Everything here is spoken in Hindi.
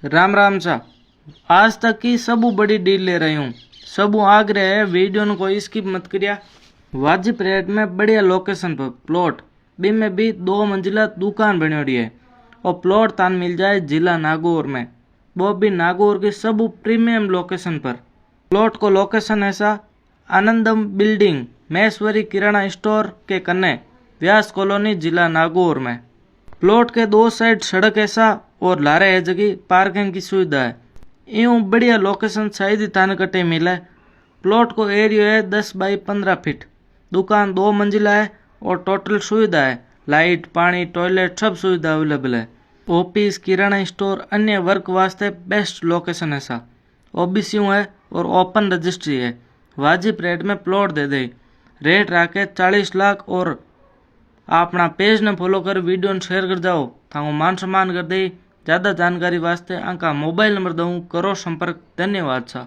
राम राम सा। आज तक की सबू बड़ी डील ले रही हूँ। सबू आग्रह है वीडियो को स्किप मत करिया। वाजिब रेट में बढ़िया लोकेशन पर प्लॉट बी में भी 2 मंजिला दुकान बनोड़ी है और प्लॉट तान मिल जाए जिला नागौर में, वो भी नागौर की सबू प्रीमियम लोकेशन पर। प्लॉट को लोकेशन ऐसा आनंदम बिल्डिंग महेश्वरी किराना स्टोर के कन्ने व्यास कॉलोनी जिला नागौर में। प्लॉट के 2 साइड सड़क ऐसा और लारे है जगह पार्किंग की सुविधा है। यूँ बढ़िया लोकेशन शायद ही थाने कटे मिला है। प्लॉट को एरिया है 10 बाई 15 फीट। दुकान 2 मंजिला है और टोटल सुविधा है लाइट पानी टॉयलेट सब सुविधा अवेलेबल है। ऑफिस किराना स्टोर अन्य वर्क वास्ते बेस्ट लोकेशन ऐसा। ओबीसी है और ओपन रजिस्ट्री है। वाजिब रेट में प्लॉट दे दे। रेट राखे 40 लाख और अपना पेज ने फॉलो कर वीडियो ने शेयर कर जाओ थाको मान सम्मान कर दे। ज़्यादा जानकारी वास्ते आंका मोबाइल नंबर दूँ करो संपर्क। धन्यवाद सा।